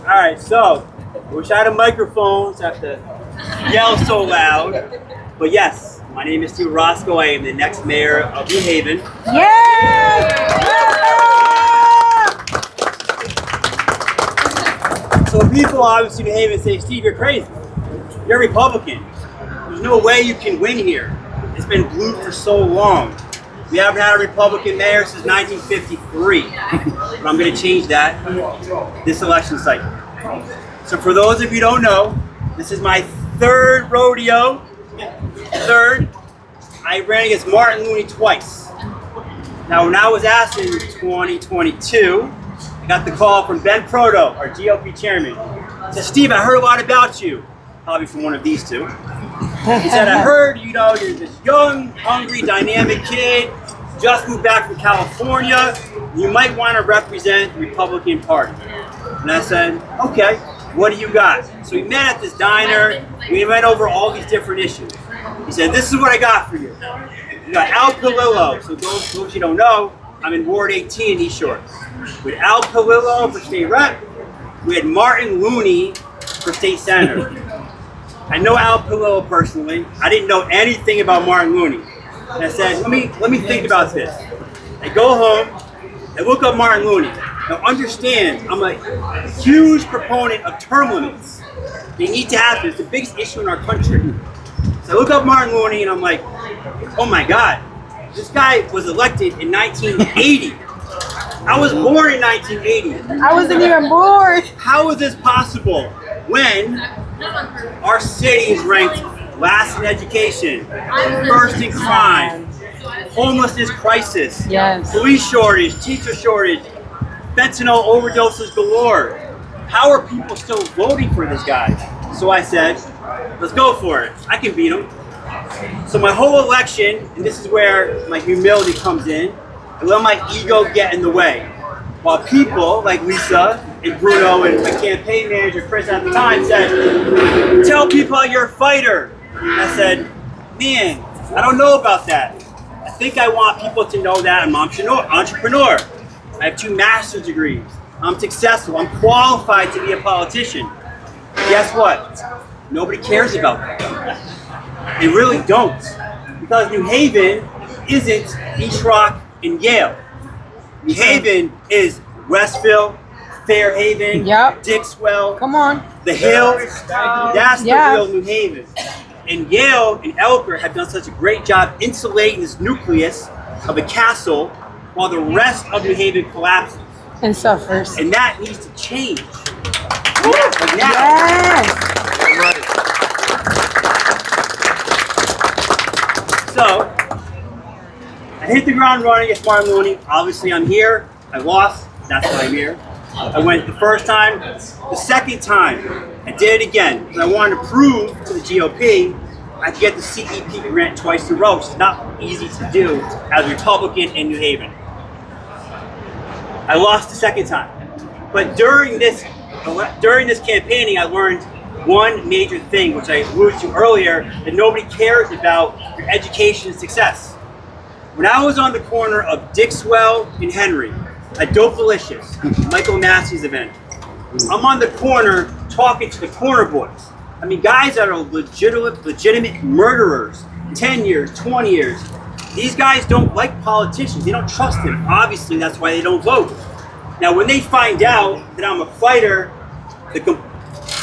All right, so I wish I had a microphone so I have to yell so loud. But yes, my name is Steve Orosco. I am the next mayor of New Haven. Yeah! So people obviously in New Haven say, Steve, you're crazy. You're a Republican. There's no way you can win here. It's been blue for so long. We haven't had a Republican mayor since 1953. But I'm going to change that this election cycle. So for those of you who don't know, this is my third rodeo. Third. I ran against Martin Looney twice. Now when I was asked in 2022, I got the call from Ben Proto, our GOP chairman. He said, Steve, I heard a lot about you. Probably from one of these two. He said, I heard, you're this young, hungry, dynamic kid, just moved back from California. You might want to represent the Republican Party. And I said, okay, what do you got? So we met at this diner. We went over all these different issues. He said, this is what I got for you. We got Al Palillo. So those of you don't know, I'm in Ward 18 in East Shore. With Al Palillo for state rep, we had Martin Looney for state senator. I know Al Palillo personally. I didn't know anything about Martin Looney. And I said, let me think about this. I go home, I look up Martin Looney. Now understand, I'm a huge proponent of term limits. They need to happen. It's the biggest issue in our country. So I look up Martin Looney and I'm like, oh my God, this guy was elected in 1980. I was born in 1980. I wasn't even born. How is this possible when our city is ranked last in education, first in crime, homelessness crisis, Yes. police shortage, teacher shortage, fentanyl overdoses galore? How are people still voting for this guy? So I said, let's go for it. I can beat him. So my whole election, and this is where my humility comes in, I let my ego get in the way. While people like Lisa and Bruno and my campaign manager, Chris at the time, said, tell people you're a fighter. And I said, man, I don't know about that. I think I want people to know that I'm an entrepreneur. I have 2 master's degrees. I'm successful. I'm qualified to be a politician. Guess what? Nobody cares about that. They really don't. Because New Haven isn't East Rock and Yale. New Haven is Westville, Fairhaven, Yep. Dixwell, Come on. the Hills. That's the Yeah. real New Haven. And Yale and Elker have done such a great job insulating this nucleus of a castle while the rest of New Haven collapses. And suffers. And that needs to change. Like now. Yes. So, I hit the ground running against Martin Looney. Obviously, I'm here. I lost. That's why I'm here. I went the first time. The second time, I did it again. And I wanted to prove to the GOP I could get the CEP grant twice in a row, which is not easy to do as a Republican in New Haven. I lost the second time. But during this campaigning, I learned one major thing, which I alluded to earlier, that nobody cares about your education and success. When I was on the corner of Dixwell and Henry at Dopalicious, Michael Massey's event, I'm on the corner talking to the corner boys. I mean, guys that are legitimate murderers, 10 years, 20 years. These guys don't like politicians. They don't trust them. Obviously, that's why they don't vote. Now, when they find out that I'm a fighter, the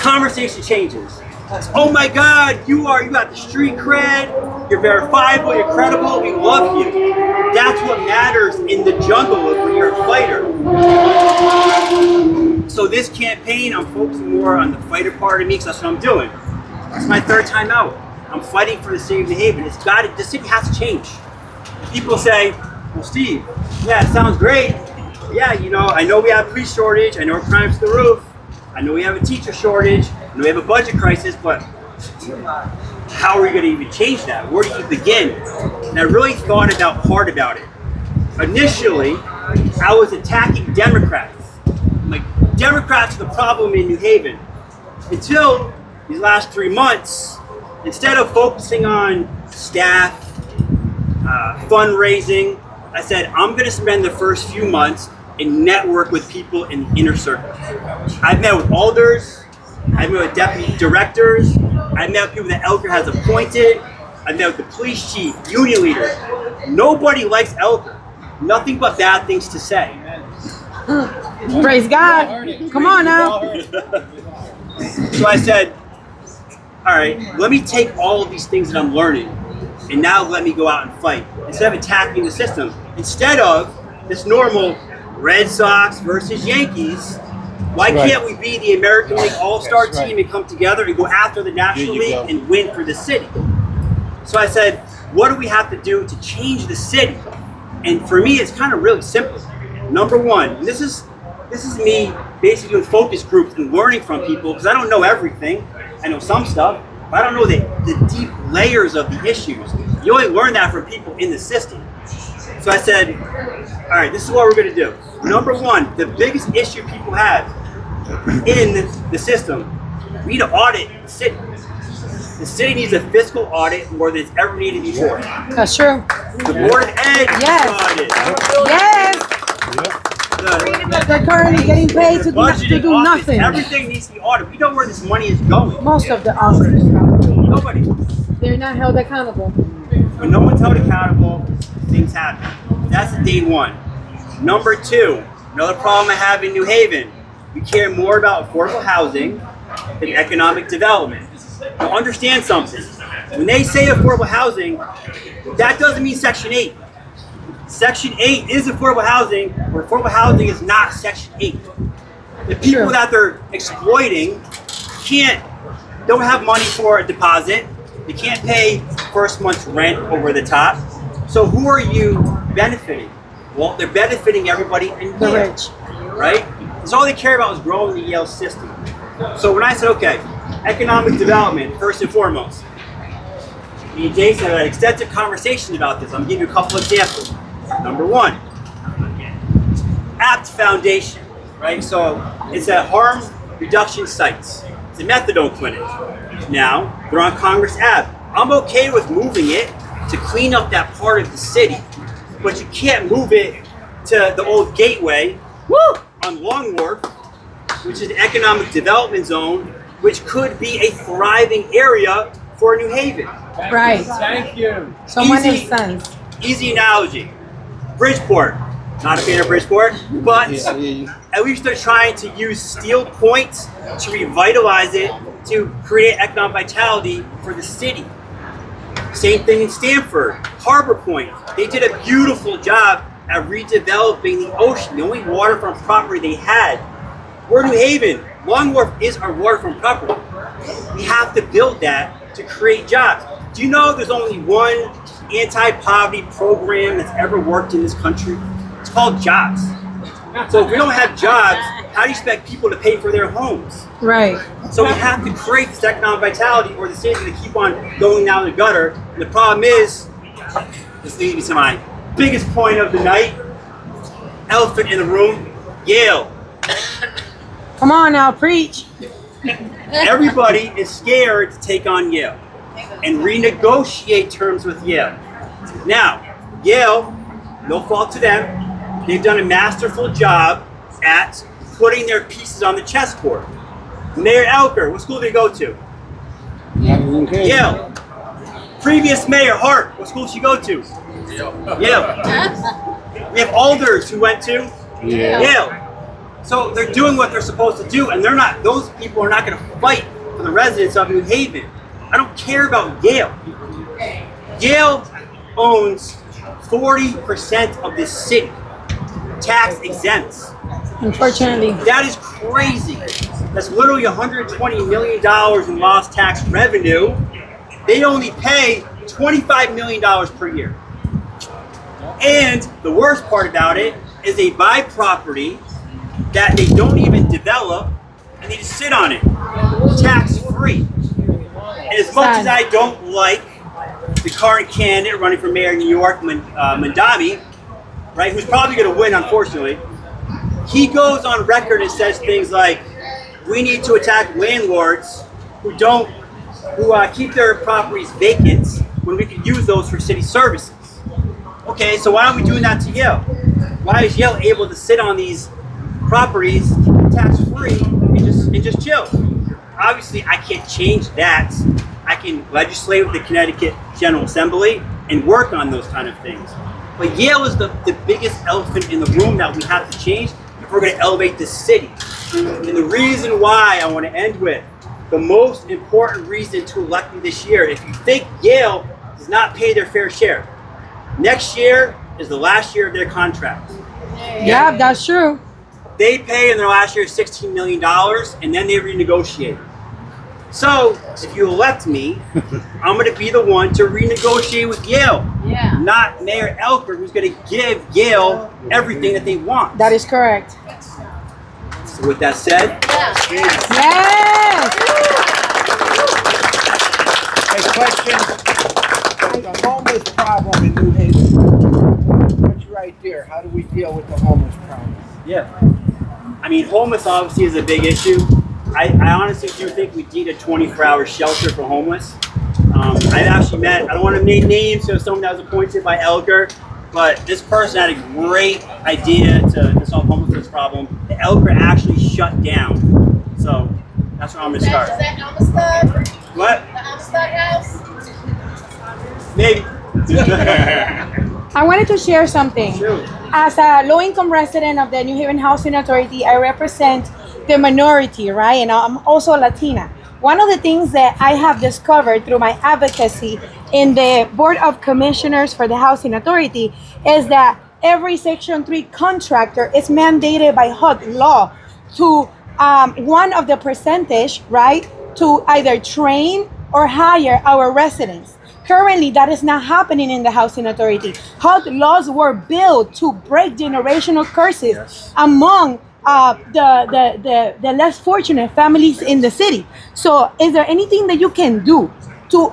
conversation changes. Oh my God, you got the street cred, you're verifiable, you're credible, we love you. That's what matters in the jungle when you're a fighter. So this campaign, I'm focusing more on the fighter part of me, because that's what I'm doing. It's my third time out. I'm fighting for the city of New Haven. The city has to change. People say, well, Steve, yeah, it sounds great. Yeah, I know we have a police shortage, I know crime's through the roof. I know we have a teacher shortage, I know we have a budget crisis, but how are we going to even change that? Where do you begin? And I really thought hard about it. Initially, I was attacking Democrats. Like, Democrats are the problem in New Haven. Until these last 3 months, instead of focusing on staff, fundraising, I said, I'm going to spend the first few months and network with people in the inner circle. I've met with alders, I've met with deputy directors, I've met with people that Elker has appointed, I've met with the police chief, union leaders. Nobody likes Elker. Nothing but bad things to say. Praise God. Come on now. So I said, all right, let me take all of these things that I'm learning and now let me go out and fight. Instead of attacking the system, instead of this normal Red Sox versus Yankees, why can't we be the American League All-Star team and come together and go after the National League and win for the city? So I said, what do we have to do to change the city? And for me, it's kind of really simple. Number one, and this is me basically doing focus groups and learning from people because I don't know everything. I know some stuff, but I don't know the deep layers of the issues. You only learn that from people in the system. So I said, all right, this is what we're going to do. Number one, the biggest issue people have in the system, we need to audit the city. The city needs a fiscal audit more than it's ever needed before. That's true. The Board of Ed needs Yes. an audit. Yes. They're currently getting paid to Budgeting do office, nothing. everything needs to be audited. We know where this money is going. Most of the officers, Nobody. they're not held accountable. When no one's held accountable, things happen. That's day one. Number two, another problem I have in New Haven, we care more about affordable housing than economic development. Now understand something. When they say affordable housing, that doesn't mean Section 8. Section 8 is affordable housing, where affordable housing is not Section 8. The people that they're exploiting don't have money for a deposit. They can't pay first month's rent over the top. So who are you benefiting? Well, they're benefiting everybody in The Yale, rich. right? Because all they care about is growing the Yale system. So when I said, okay, economic development, first and foremost, me and Jason had an extensive conversation about this. I'm going to give you a couple examples. Number one, APT Foundation, right? So it's a harm reduction sites. It's a methadone clinic. Now, they're on Congress Ave. I'm okay with moving it to clean up that part of the city, but you can't move it to the old gateway on Long Wharf, which is an economic development zone, which could be a thriving area for New Haven. Right. Thank you. Someone Easy. makes sense. Easy analogy. Bridgeport. Not a fan of Bridgeport, but at least they're trying to use steel points to revitalize it, to create economic vitality for the city. Same thing in Stamford. Harbor Point. They did a beautiful job at redeveloping the ocean, the only waterfront property they had. We're New Haven. Long Wharf is our waterfront property. We have to build that to create jobs. Do you know there's only one anti-poverty program that's ever worked in this country? It's called jobs. So if we don't have jobs, how do you expect people to pay for their homes? Right. So we have to create this economic vitality or the city's going to keep on going down the gutter. And the problem is, this leads me to my biggest point of the night, elephant in the room, Yale. Come on now, preach. Everybody is scared to take on Yale and renegotiate terms with Yale. Now, Yale, no fault to them, they've done a masterful job at putting their pieces on the chessboard. Mayor Elker, what school did he go to? Yale. Previous mayor Hart, what school did she go to? Yale. We have alders who went to Yale. So they're doing what they're supposed to do, and those people are not going to fight for the residents of New Haven. I don't care about Yale. Yale owns 40% of this city, tax exempts. Unfortunately. That is crazy. That's literally $120 million in lost tax revenue. They only pay $25 million per year. And the worst part about it is they buy property that they don't even develop and they just sit on it, tax free. And as much as I don't like the current candidate running for mayor in New York, Mandami, right, who's probably going to win, unfortunately, he goes on record and says things like, we need to attack landlords who keep their properties vacant when we can use those for city services. Okay, so why aren't we doing that to Yale? Why is Yale able to sit on these properties tax-free and just chill? Obviously, I can't change that. I can legislate with the Connecticut General Assembly and work on those kind of things. But Yale is the biggest elephant in the room that we have to change if we're going to elevate this city. And the reason why I want to end with the most important reason to elect me this year, if you think Yale does not pay their fair share, next year is the last year of their contract. Yeah, that's true. They pay in their last year $16 million and then they renegotiate. So if you elect me, I'm going to be the one to renegotiate with Yale. Yeah. Not Mayor Elker, who's going to give Yale everything that they want. That is correct. So with that said, Yes. A question. The homeless problem in New Haven. What's right there? How do we deal with the homeless problem? yeah. I mean, homeless obviously is a big issue. I honestly do think we need a 24-hour shelter for homeless. I've actually met, I don't want to name names, so someone that was appointed by Elker, but this person had a great idea to solve homelessness problem. The Elker actually shut down. So that's where I'm going to start. Is that Amistad? What? The Amistad house? Maybe. I wanted to share something. Sure. As a low-income resident of the New Haven Housing Authority, I represent the minority, right? And I'm also Latina. One of the things that I have discovered through my advocacy in the Board of Commissioners for the Housing Authority is that every Section 3 contractor is mandated by HUD law to one of the percentage, right, to either train or hire our residents. Currently, that is not happening in the Housing Authority. HUD laws were built to break generational curses among the less fortunate families in the city. So is there anything that you can do to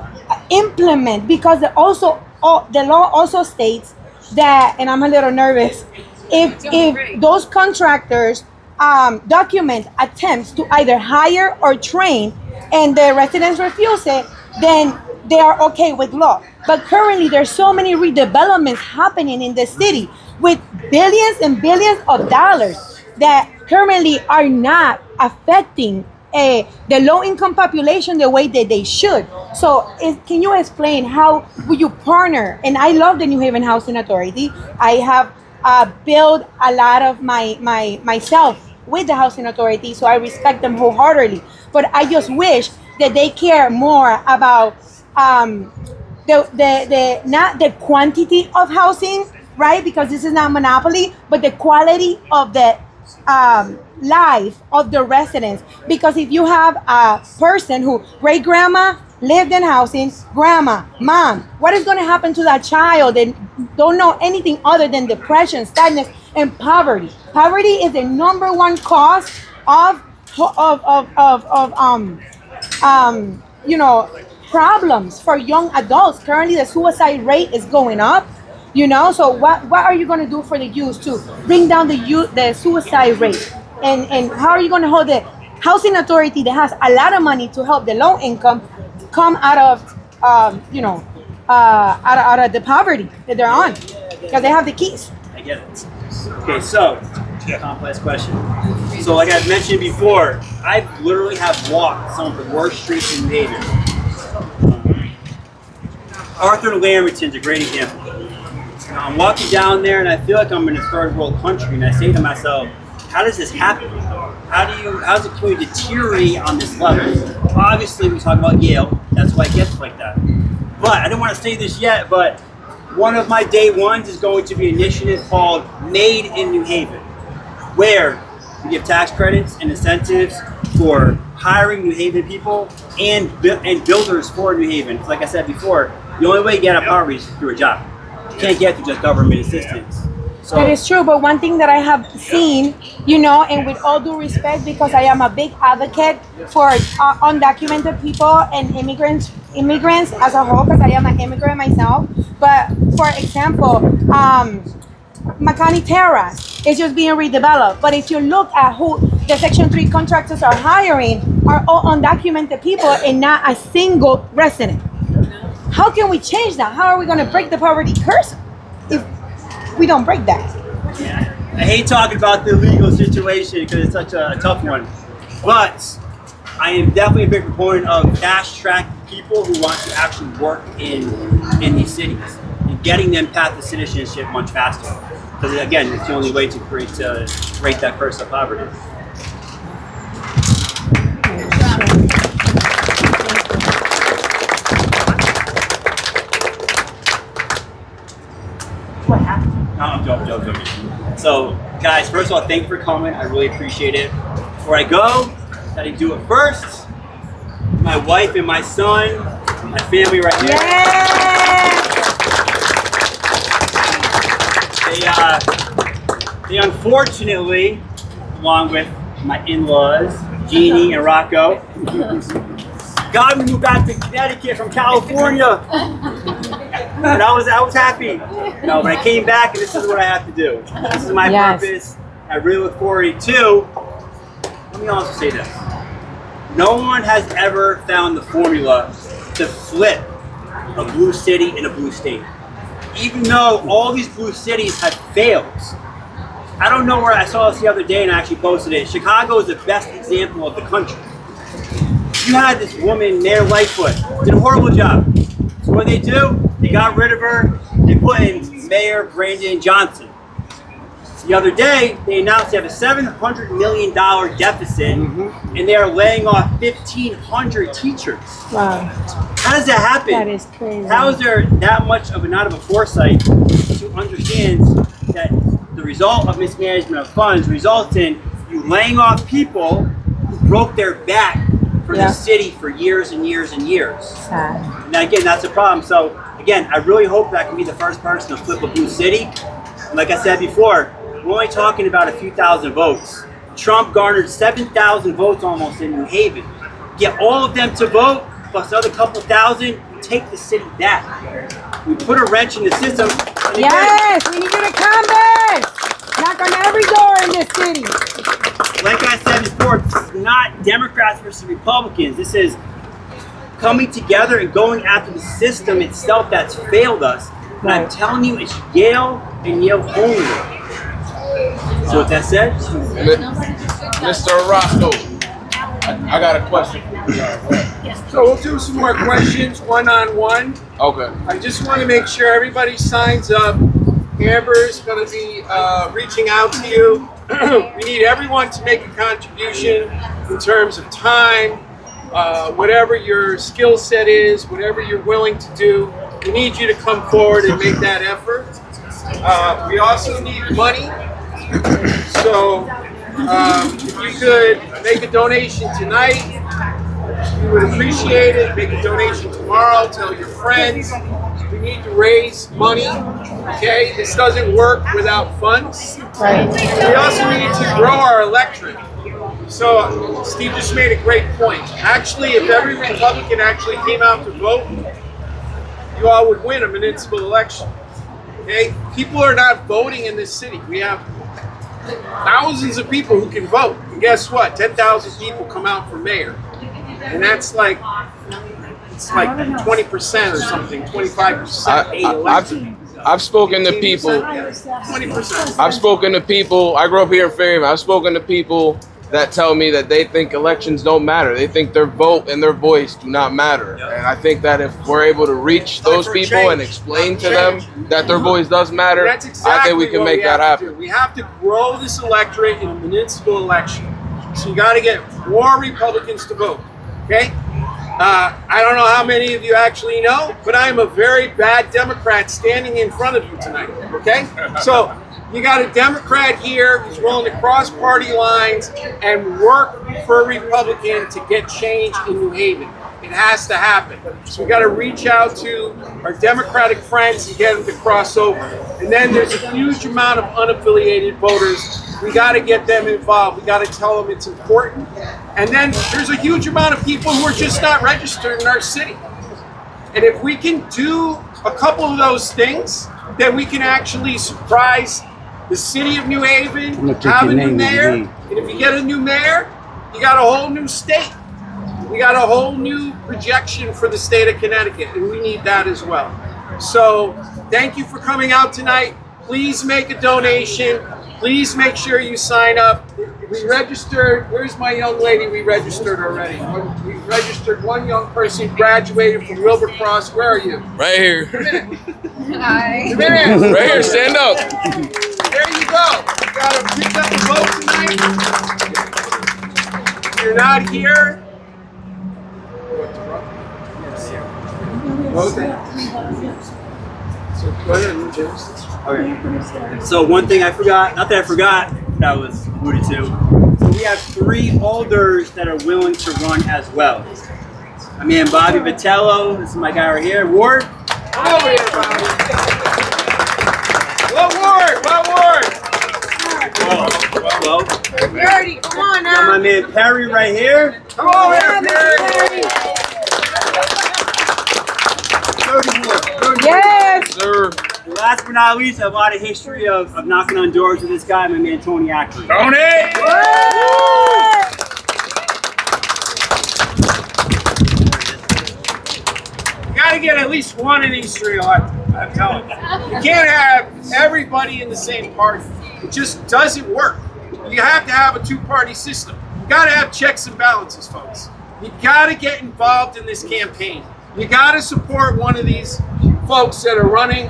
implement, because the law also states that, and I'm a little nervous, if those contractors document attempts to either hire or train and the residents refuse it, then they are okay with law. But currently there's so many redevelopments happening in the city with billions and billions of dollars that currently are not affecting the low-income population the way that they should. So can you explain how would you partner? And I love the New Haven Housing Authority. I have built a lot of myself with the Housing Authority, so I respect them wholeheartedly. But I just wish that they care more about the not the quantity of housing, right? Because this is not monopoly, but the quality of the life of the residents. Because if you have a person who great grandma lived in housing, grandma, mom, what is going to happen to that child and don't know anything other than depression, sadness, and poverty? Poverty is the number one cause of problems for young adults. Currently, the suicide rate is going up. So what are you going to do for the youth to bring down the suicide rate? And how are you going to hold the housing authority that has a lot of money to help the low income come out of out of the poverty that they're on, because they have the keys? I get it. Okay, so complex question. So like I've mentioned before, I literally have walked some of the worst streets in New Haven. Arthur Lamberton's a great example. I'm walking down there and I feel like I'm in a third world country, and I say to myself, how does this happen? How's the community deteriorate on this level? Obviously, we talk about Yale, that's why it gets like that. But I didn't want to say this yet, but one of my day ones is going to be an initiative called Made in New Haven, where we give tax credits and incentives for hiring New Haven people and builders for New Haven. Like I said before, the only way you get out of poverty is through a job. You can't get through just government assistance. So, that is true, but one thing that I have seen, and with all due respect, because I am a big advocate for undocumented people and immigrants as a whole, because I am an immigrant myself. But for example, Makani Terrace is just being redeveloped. But if you look at who the Section 3 contractors are hiring, are all undocumented people and not a single resident. How can we change that? How are we going to break the poverty curse if we don't break that? I hate talking about the legal situation because it's such a tough one. But I am definitely a big proponent of fast-track people who want to actually work in these cities and getting them path to citizenship much faster. Because again, it's the only way to break that curse of poverty. What happened? No, I'm joking. So, guys, first of all, thank you for coming. I really appreciate it. Before I go, gotta do it first. My wife and my son, my family right here. Yeah! They unfortunately, along with my in-laws, Jeannie and Rocco, got me to move back to Connecticut from California. And I was happy. No, but I came back and this is what I have to do. This is my purpose. I really look forward to. Let me also say this. No one has ever found the formula to flip a blue city in a blue state. Even though all these blue cities have failed. I don't know where I saw this the other day and I actually posted it. Chicago is the best example of the country. You had this woman, Mayor Lightfoot, did a horrible job. So what they do? They got rid of her. They put in Mayor Brandon Johnson. The other day, they announced they have a $700 million deficit, and they are laying off 1,500 teachers. Wow. How does that happen? That is crazy. How is there that much of not of a foresight to understand that the result of mismanagement of funds results in you laying off people who broke their back for the city for years and years and years? Sad. Now again, that's a problem. So again, I really hope that I can be the first person to flip a blue city. And like I said before, we're only talking about a few thousand votes. Trump garnered 7,000 votes almost in New Haven. Get all of them to vote, plus another couple thousand, take the city back. We put a wrench in the system. Yes, we need you to come back. Knock on every door in this city. Like I said before, this is not Democrats versus Republicans. This is coming together and going after the system itself that's failed us. And I'm telling you, it's Yale and Yale only. So with that said, Mr. Orosco, I got a question. So we'll do some more questions one-on-one. Okay. I just want to make sure everybody signs up. Amber is going to be reaching out to you. We need everyone to make a contribution in terms of time, whatever your skill set is, whatever you're willing to do. We need you to come forward and make that effort. We also need money. So if you could make a donation tonight, we would appreciate it. Make a donation tomorrow. Tell your friends. We need to raise money. Okay, this doesn't work without funds. Right. We also need to grow our electorate. So Steve just made a great point. Actually, if every Republican actually came out to vote, you all would win a municipal election. Okay, people are not voting in this city. We have thousands of people who can vote. And guess what? 10,000 people come out for mayor. And that's like, it's like 20% or something, 25%. I've spoken to people. 20%. I've spoken to people. I grew up here in Fairhaven. I've spoken to people that tell me that they think elections don't matter. They think their vote and their voice do not matter. And I think that if we're able to reach those people and explain to them that their voice does matter, That's exactly I think we can make that happen. We have to grow this electorate in a municipal election. So you got to get more Republicans to vote. Okay? I don't know how many of you actually know, but I am a very bad Democrat standing in front of you tonight. Okay? So you got a Democrat here who's willing to cross party lines and work for a Republican to get change in New Haven. It has to happen. So we got to reach out to our Democratic friends and get them to cross over. And then there's a huge amount of unaffiliated voters. We got to get them involved. We got to tell them it's important. And then there's a huge amount of people who are just not registered in our city. And if we can do a couple of those things, then we can actually surprise the city of New Haven, have a new mayor. And if you get a new mayor, you got a whole new state. We got a whole new projection for the state of Connecticut, and we need that as well. So thank you for coming out tonight. please make a donation. Please make sure you sign up. We registered, where's my young lady we registered already? We registered one young person, graduated from Wilbercross. Where are you? Right here. Come in. Hi. Come in. Right here, stand up. There you go. You gotta pick up the vote tonight. If you're not here. So go ahead, James. Okay. So one thing I forgot, not that I forgot, that was alluded to. So we have 3 alders that are willing to run as well. My man Bobby Vitello, this is my guy right here, Ward. Come over here, Bobby. What ward? What ward? Well, Dirty, come on got my man Perry right here. Come over here, Perry. 30 Ward. 30 Yes. Sir. And last but not least, I have a lot of history of knocking on doors with this guy, my man Tony Ackley. Tony! You gotta get at least one of these 3 elected. I'm telling you. You can't have everybody in the same party. It just doesn't work. You have to have a 2-party system. You gotta have checks and balances, folks. You gotta get involved in this campaign. You gotta support one of these folks that are running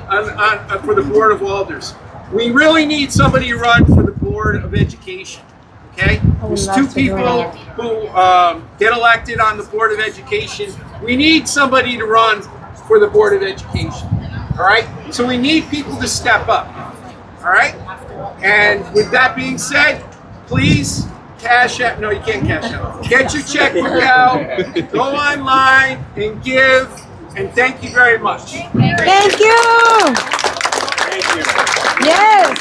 for the Board of Alders. We really need somebody to run for the Board of Education. Okay? There's 2 people who get elected on the Board of Education. We need somebody to run for the Board of Education. All right? So we need people to step up. All right? And with that being said, please cash out. No, you can't cash out. Get your checkbook out. Go online and give. And thank you very much. Thank you. Thank you. Yes.